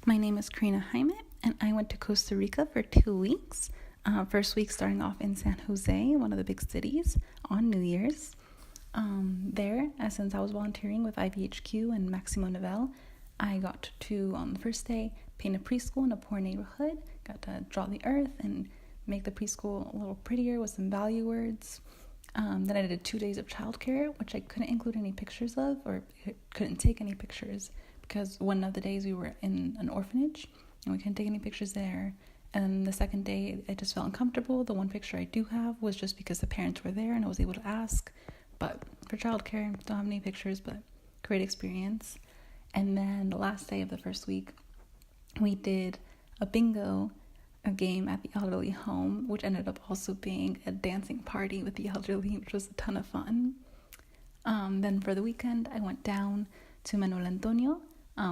My name is Karina Jaime, and I went to Costa Rica for 2 weeks. First week starting off in San Jose, one of the big cities, on New Year's. Since I was volunteering with IVHQ and Maximo Nivel, I got to, on the first day, paint a preschool in a poor neighborhood. Got to draw the earth and make the preschool a little prettier with some value words. Then I did 2 days of childcare, which I couldn't include any pictures of, or couldn't take any pictures, because one of the days we were in an orphanage and we couldn't take any pictures there. And the second day I just felt uncomfortable. The one picture I do have was just because the parents were there and I was able to ask. But for childcare, don't have any pictures, but great experience. And then the last day of the first week, we did a game at the elderly home, which ended up also being a dancing party with the elderly, which was a ton of fun. Then for the weekend, I went down to Manuel Antonio.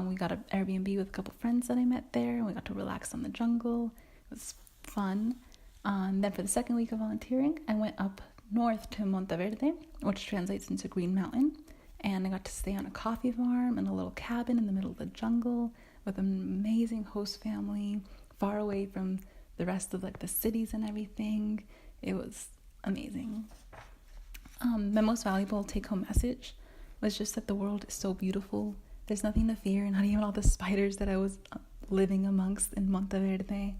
We got an Airbnb with a couple friends that I met there, and we got to relax on the jungle. It was fun. Then for the second week of volunteering, I went up north to Monteverde, which translates into Green Mountain, and I got to stay on a coffee farm in a little cabin in the middle of the jungle with an amazing host family, far away from the rest of the cities and everything. It was amazing. My most valuable take-home message was just that the world is so beautiful. There's nothing to fear, not even all the spiders that I was living amongst in Monteverde.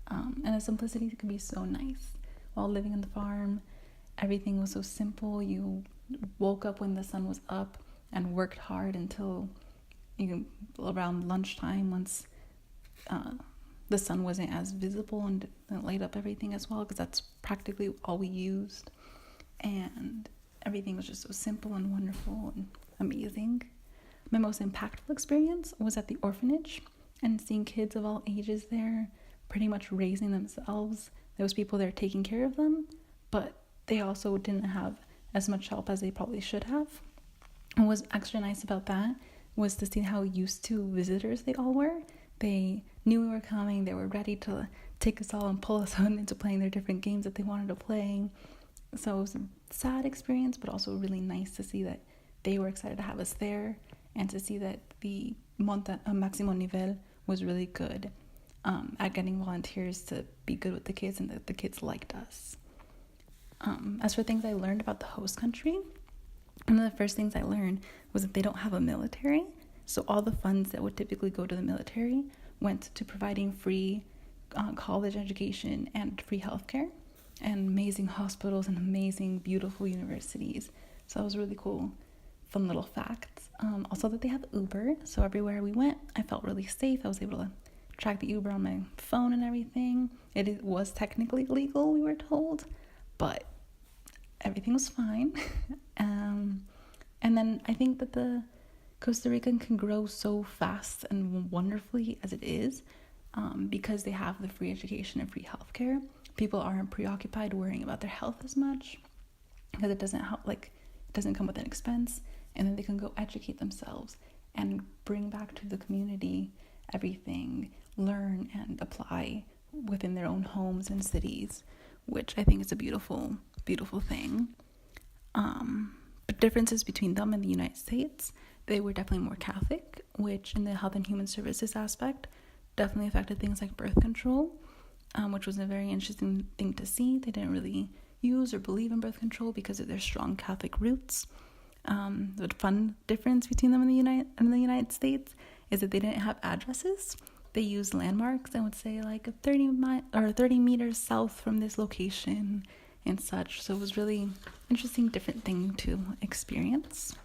And the simplicity could be so nice. While living on the farm, everything was so simple. You woke up when the sun was up and worked hard until around lunchtime, once the sun wasn't as visible, and it light up everything as well, because that's practically all we used. And everything was just so simple and wonderful and amazing. My most impactful experience was at the orphanage and seeing kids of all ages there pretty much raising themselves. There was people there taking care of them, but they also didn't have as much help as they probably should have. And what was extra nice about that was to see how used to visitors they all were. They knew we were coming. They were ready to take us all and pull us on into playing their different games that they wanted to play. So it was a sad experience, but also really nice to see that they were excited to have us there, and to see that the Maximo Nivel was really good at getting volunteers to be good with the kids, and that the kids liked us. As for things I learned about the host country, one of the first things I learned was that they don't have a military. So all the funds that would typically go to the military went to providing free college education and free healthcare, and amazing hospitals and amazing, beautiful universities. So that was really cool. Fun little facts. Also that they have Uber, so everywhere we went, I felt really safe. I was able to track the Uber on my phone and everything. It was technically illegal, we were told, but everything was fine. And then I think that the Costa Rican can grow so fast and wonderfully as it is, because they have the free education and free healthcare. People aren't preoccupied worrying about their health as much, because it doesn't come with an expense. And then they can go educate themselves and bring back to the community everything, learn and apply within their own homes and cities, which I think is a beautiful, beautiful thing. But differences between them and the United States, they were definitely more Catholic, which in the health and human services aspect definitely affected things like birth control, which was a very interesting thing to see. They didn't really use or believe in birth control because of their strong Catholic roots. The fun difference between them and the United States is that they didn't have addresses. They used landmarks and would say 30 meters south from this location and such. So it was really interesting, different thing to experience.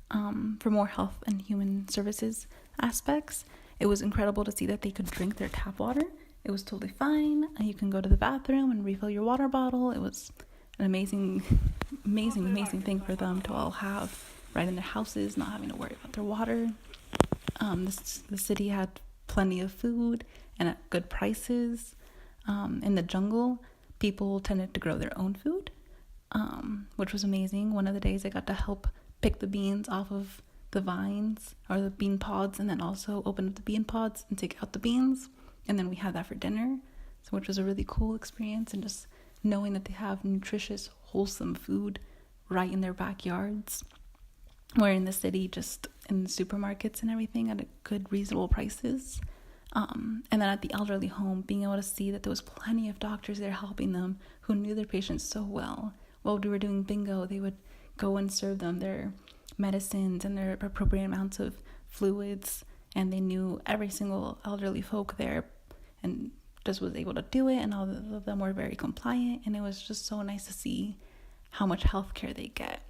For more health and human services aspects, it was incredible to see that they could drink their tap water. It was totally fine. You can go to the bathroom and refill your water bottle. It was an amazing thing for them to all have right in their houses, not having to worry about their water. The city had plenty of food and at good prices. In the jungle, people tended to grow their own food, which was amazing. One of the days I got to help pick the beans off of the vines, or the bean pods, and then also open up the bean pods and take out the beans. And then we had that for dinner, which was a really cool experience. And just knowing that they have nutritious, wholesome food right in their backyards, where in the city, just in the supermarkets and everything at a good, reasonable prices. And then at the elderly home, being able to see that there was plenty of doctors there helping them who knew their patients so well. While we were doing bingo, they would go and serve them their medicines and their appropriate amounts of fluids, and they knew every single elderly folk there and just was able to do it, and all of them were very compliant, and it was just so nice to see how much health care they get,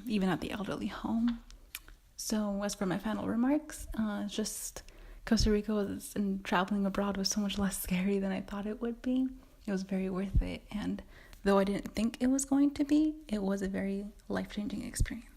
even at the elderly home. So as for my final remarks, just Costa Rica and traveling abroad was so much less scary than I thought it would be. It was very worth it, and though I didn't think it was going to be, it was a very life-changing experience.